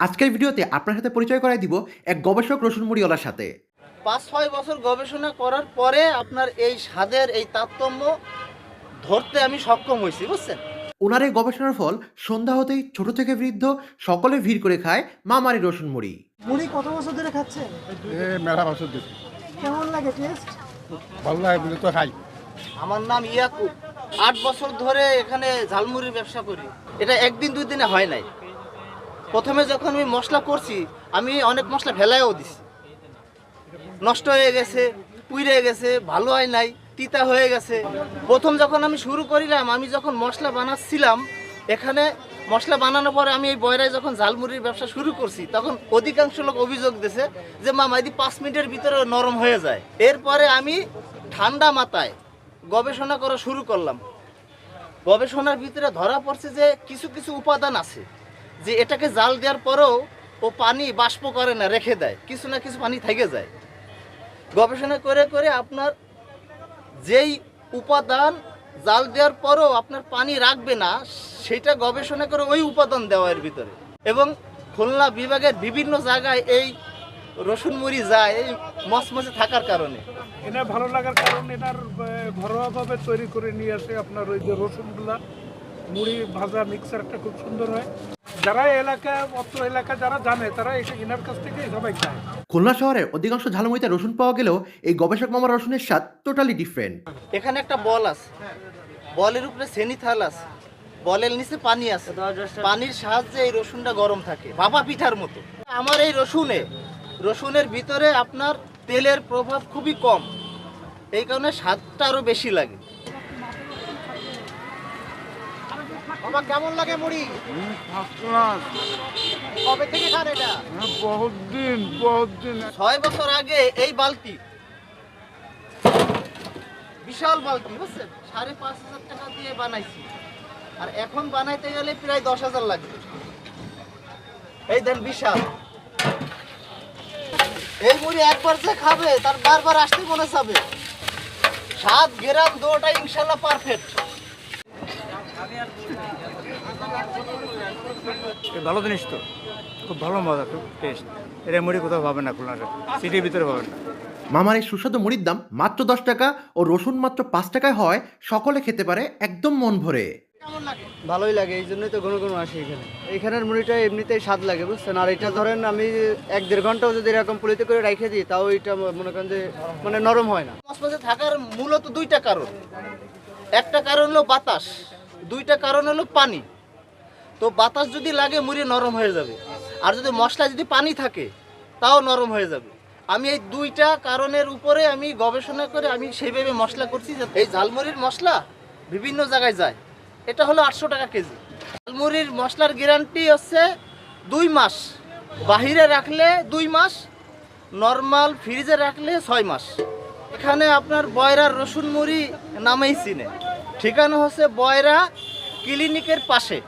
আজকের ভিডিওতে আপনার সাথে পরিচয় করাই দিব এক গবেষক রসুন মুড়িওয়ালার সাথে। 5-6 বছর গবেষণা করার পরে আপনার এই স্বাদের এই তারতম্য ধরতে আমি সক্ষম হয়েছি, বুঝছেন? ওনার এই গবেষণার ফল সন্ধ্যা হতেই ছোট থেকে বৃদ্ধ সকলে ভিড় করে খায় মামারি রসুন মুড়ি। মুড়ি কত বছর ধরে খাচ্ছেন? মেলা বছর দিচ্ছি, কেমন লাগে টেস্ট? ভালো লাগে বলে তো খাই। আমার নাম ইয়াকুব। 8 বছর ধরে এখানে ঝালমুড়ির ব্যবসা করি। এটা একদিন দুই দিনে হয় নাই। প্রথমে যখন আমি মশলা করছি, আমি অনেক মশলা ফেলাইও দিছি, নষ্ট হয়ে গেছে, পুড়ে গেছে, ভালো হয় নাই, তিতা হয়ে গেছে। প্রথম যখন আমি শুরু করিলাম, আমি যখন মশলা বানাচ্ছিলাম, এখানে মশলা বানানোর পরে আমি এই বয়রায় যখন ঝালমুড়ির ব্যবসা শুরু করছি, তখন অধিকাংশ লোক অভিযোগ দিয়েছে যে মামা এদি 5 মিনিটের ভিতরে নরম হয়ে যায়। এরপরে আমি ঠান্ডা মাথায় গবেষণা করা শুরু করলাম। গবেষণার ভিতরে ধরা পড়ছে যে কিছু কিছু উপাদান আছে যে এটাকে জাল দেওয়ার পরেও ও পানি বাষ্প করে না, রেখে দেয়, কিছু না কিছু পানি থেকে যায়। গবেষণা করে করে আপনার যেই উপাদান জাল দেওয়ার পরও আপনার পানি রাখবে না, সেটা গবেষণা করে ওই উপাদান দেওয়ার ভিতরে। এবং খুলনা বিভাগের বিভিন্ন জায়গায় এই রসুন মুড়ি যায় এই মচমচে থাকার কারণে। এটা ভালো লাগার কারণ এটার ঘরোয়াভাবে তৈরি করে নিয়ে আসে আপনার ওই যে রসুনগুলা মুড়ি ভাজা মিক্সারটা খুব সুন্দর হয়। যারা অত্র এলাকা যারা জানে তারা এসে এনার কাছ থেকে সবাই খায়। খুলনা শহরের অধিকাংশ ঝালমুড়িতে রসুন পাওয়া গেলেও এই গবেষক মামার রসুনের স্বাদ টোটালি ডিফারেন্ট। এখানে একটা বল আছে, বলের উপরে সেনিথাল আছে, বলের নিচে পানি আছে, পানির সাহায্যে এই রসুনটা গরম থাকে, ভাপা পিঠার মতো। আমার এই রসুনের ভিতরে আপনার তেলের প্রভাব খুবই কম, এই কারণে স্বাদটা আরো বেশি লাগে। বাবা কেমন লাগে মুড়ি? কবে থেকে খান এটা? বহুত দিন 6 বছর আগে এই বালতি, বিশাল বালতি, বুঝছেন, 5,500 টাকা দিয়ে বানাইছি। আর এখন বানাইতে গেলে প্রায় 10,000 লাগবে। এই দেন বিশাল এই মুড়ি একবার যে খাবে তার বারবার আসতে মনে চাবে। স্বাদ গ্রাম দুটোটা ইনশাল্লাহ পারফেক্ট। ভালো জিনিস তো, খুব ভালো মজা, খুব টেস্ট। এটা মুড়ি কোথাও পাবেন না, খুলনা সিটির ভিতরে পাবেন না। মামার এই সুস্বাদু মুড়ির দাম মাত্র 10 টাকা ও রসুন মাত্র 5 টাকায় হয় সকলে খেতে পারে একদম মন ভরে। ভালোই লাগে, এই জন্যই তো ঘন ঘন আসি এখানে। এইখানের মুড়িটা এমনিতেই স্বাদ লাগে, বুঝছেন। আর এটা ধরেন আমি 1-1.5 ঘন্টাও যদি এরকম পুলিতে করে রেখে দিই, তাও এটা মনে করেন যে মানে নরম হয় না। মচমচে থাকার মূলত 2টা কারণ। একটা কারণ হলো বাতাস, 2টা কারণ হলো পানি। তো বাতাস যদি লাগে মুড়ি নরম হয়ে যাবে, আর যদি মশলা যদি পানি থাকে তাও নরম হয়ে যাবে। আমি এই 2টা কারণের উপরে আমি গবেষণা করে আমি সেইভাবে মশলা করছি। এই ঝালমুড়ির মশলা বিভিন্ন জায়গায় যায়, এটা হলো 800 টাকা কেজি। ঝালমুড়ির মশলার গ্যারান্টি হচ্ছে 2 মাস, বাহিরে রাখলে 2 মাস, নর্মাল ফ্রিজে রাখলে 6 মাস। এখানে আপনার বয়রার রসুন মুড়ি নামেই চিনে। ঠিকানা হচ্ছে বয়রা ক্লিনিকের পাশে।